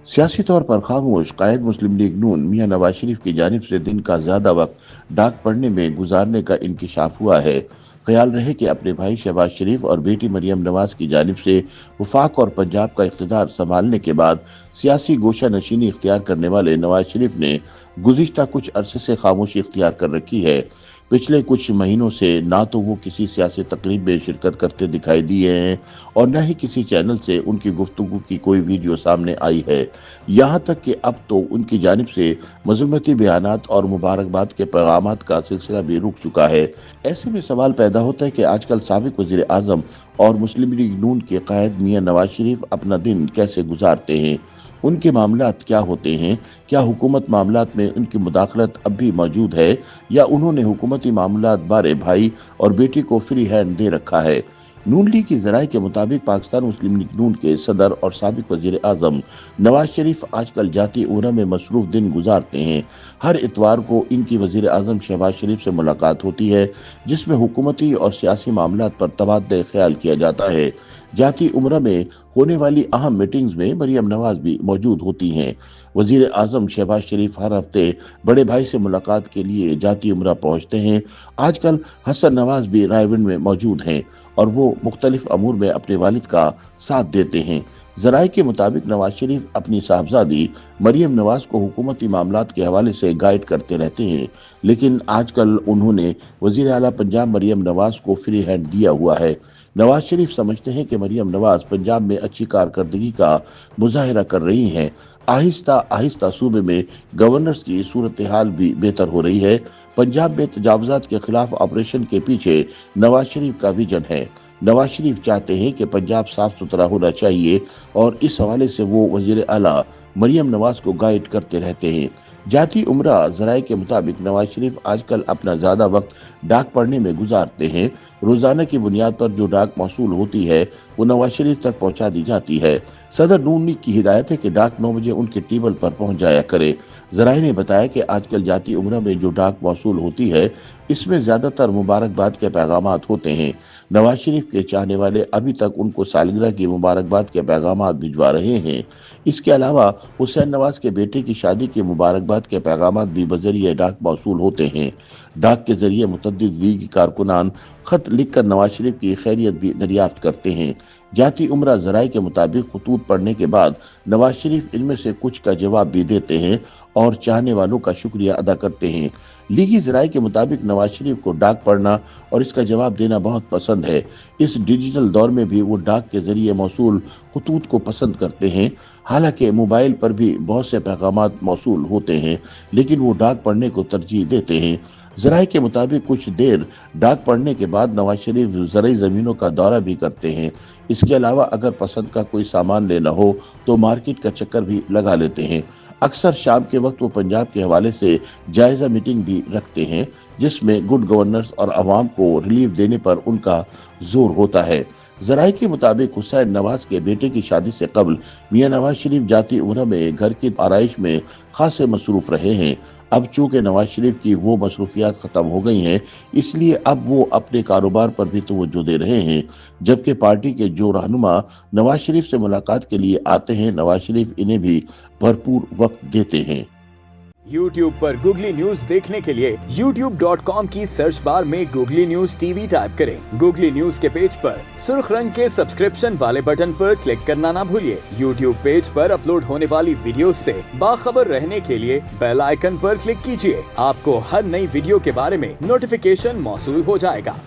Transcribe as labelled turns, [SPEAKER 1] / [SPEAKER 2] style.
[SPEAKER 1] सियासी तौर पर खामोश कायद मुस्लिम लीग नून मियां नवाज शरीफ की जानिब से दिन का ज्यादा वक्त डाक पढ़ने में गुजारने का इंकिशाफ हुआ है। ख्याल रहे कि अपने भाई शहबाज शरीफ और बेटी मरियम नवाज की जानिब से वफाक और पंजाब का इख्तिदार संभालने के बाद सियासी गोशा नशीनी इख्तियार करने वाले नवाज शरीफ ने गुज़िश्ता कुछ अरसे से खामोशी इख्तियार कर रखी है। पिछले कुछ महीनों से ना तो वो किसी सियासी तकरीब में शिरकत करते दिखाई दिए हैं और न ही किसी चैनल से उनकी गुफ्तगू की कोई वीडियो सामने आई है। यहाँ तक कि अब तो उनकी जानिब से मजम्मती बयानात और मुबारकबाद के पैगामात का सिलसिला भी रुक चुका है। ऐसे में सवाल पैदा होता है कि आजकल साबिक वज़ीर आज़म और मुस्लिम लीग नून के कायद मियां नवाज शरीफ अपना दिन कैसे गुजारते हैं, उनके मामलात क्या होते हैं, क्या हुकूमत मामलात में उनकी मुदाखलत अब भी मौजूद है या उन्होंने हुकूमती मामलात बारे भाई और बेटी को फ्री हैंड दे रखा है। नून लीग की ज़राए के मुताबिक पाकिस्तान मुस्लिम लीग नून के सदर और साबिक वज़ीर आज़म नवाज शरीफ आजकल जाती उम्र में मसरूफ दिन गुजारते हैं। हर इतवार को इनकी वज़ीर आज़म शहबाज शरीफ से मुलाकात होती है जिसमें हुकूमती और सियासी मामलात पर तबादला ख्याल किया जाता है। जाती उम्र में होने वाली अहम मीटिंग्स में मरियम नवाज भी मौजूद होती हैं। वज़ीर आज़म शहबाज शरीफ हर हफ्ते बड़े भाई से मुलाकात के लिए जाती उम्र पहुंचते हैं। आजकल हसन नवाज भी रायविंड में मौजूद हैं और वो मुख्तलिफ अमूर में अपने वालिद का साथ देते हैं। ज़राए के मुताबिक नवाज शरीफ अपनी साहबजादी मरियम नवाज को हुकूमती मामलात के हवाले से गाइड करते रहते हैं, लेकिन आजकल उन्होंने वज़ीर आला पंजाब मरियम नवाज को फ्री हैंड दिया हुआ है। नवाज शरीफ समझते हैं कि मरियम नवाज पंजाब में अच्छी कारकर्दगी का मुजाहिरा कर रही हैं। आहिस्ता आहिस्ता सूबे में गवर्नर्स की सूरत हाल भी बेहतर हो रही है। पंजाब में तजावुजात के खिलाफ ऑपरेशन के पीछे नवाज शरीफ का विजन है। नवाज शरीफ चाहते हैं कि पंजाब साफ सुथरा होना चाहिए और इस हवाले से वो वज़ीर आला मरियम नवाज को गाइड करते रहते हैं। जाती उम्रा ज़राए के मुताबिक नवाज शरीफ आजकल अपना ज़्यादा वक्त डाक पढ़ने में गुजारते हैं। रोज़ाना की बुनियाद पर जो डाक मौसूल होती है वो नवाज शरीफ तक पहुंचा दी जाती है। सदर नून लीग की हिदायत है कि डाक 9 बजे उनके टेबल पर पहुंच जाया करे। ज़राए ने बताया कि आजकल जाती उम्र में जो डाक मौसूल होती है इसमें ज़्यादातर मुबारकबाद के पैगामात होते हैं। नवाज शरीफ के चाहने वाले अभी तक उनको सालगिरह की मुबारकबाद के पैगामात भिजवा रहे हैं। इसके अलावा हुसैन नवाज के बेटे की शादी की मुबारकबाद के पैगामात भी बजरिए डाक मौसूल होते हैं। डाक के जरिए मुतअद्दिद लीगी कारकुनान खत लिखकर नवाज शरीफ की खैरियत भी दरियाफ्त करते हैं। जाती उम्रा ज़राए के मुताबिक खतूत पढ़ने के बाद नवाज शरीफ इनमें से कुछ का जवाब भी देते हैं और चाहने वालों का शुक्रिया अदा करते हैं। लीगी ज़राए के मुताबिक नवाज शरीफ को डाक पढ़ना और इसका जवाब देना बहुत पसंद है। इस डिजिटल दौर में भी वो डाक के जरिए मौसूल खतूत को पसंद करते हैं। हालांकि मोबाइल पर भी बहुत से पैगामात मौसूल होते हैं, लेकिन वो डाक पढ़ने को तरजीह देते हैं। ज़राए के मुताबिक कुछ देर डाक पढ़ने के बाद नवाज शरीफ ज़रई ज़मीनों का दौरा भी करते हैं। इसके अलावा अगर पसंद का कोई सामान लेना हो तो मार्केट का चक्कर भी लगा लेते हैं। अक्सर शाम के वक्त वो पंजाब के हवाले से जायज़ा मीटिंग भी रखते हैं जिसमें गुड गवर्नेंस और आवाम को रिलीफ देने पर उनका जोर होता है। ज़राए के मुताबिक हुसैन नवाज के बेटे की शादी से कबल मियां नवाज शरीफ जाती उम्र में घर की आराइश में खासे मसरूफ रहे हैं। अब चूंकि नवाज शरीफ की वो मसरूफियात ख़त्म हो गई हैं, इसलिए अब वो अपने कारोबार पर भी तवज्जो दे रहे हैं। जबकि पार्टी के जो रहनुमा नवाज शरीफ से मुलाकात के लिए आते हैं, नवाज शरीफ इन्हें भी भरपूर वक्त देते हैं।
[SPEAKER 2] YouTube पर गूगली न्यूज देखने के लिए youtube.com की सर्च बार में गूगली न्यूज टीवी टाइप करें। गूगली न्यूज के पेज पर सुर्ख रंग के सब्सक्रिप्शन वाले बटन पर क्लिक करना ना भूलिए। YouTube पेज पर अपलोड होने वाली वीडियोस से बाखबर रहने के लिए बेल आइकन पर क्लिक कीजिए। आपको हर नई वीडियो के बारे में नोटिफिकेशन मौसूल हो जाएगा।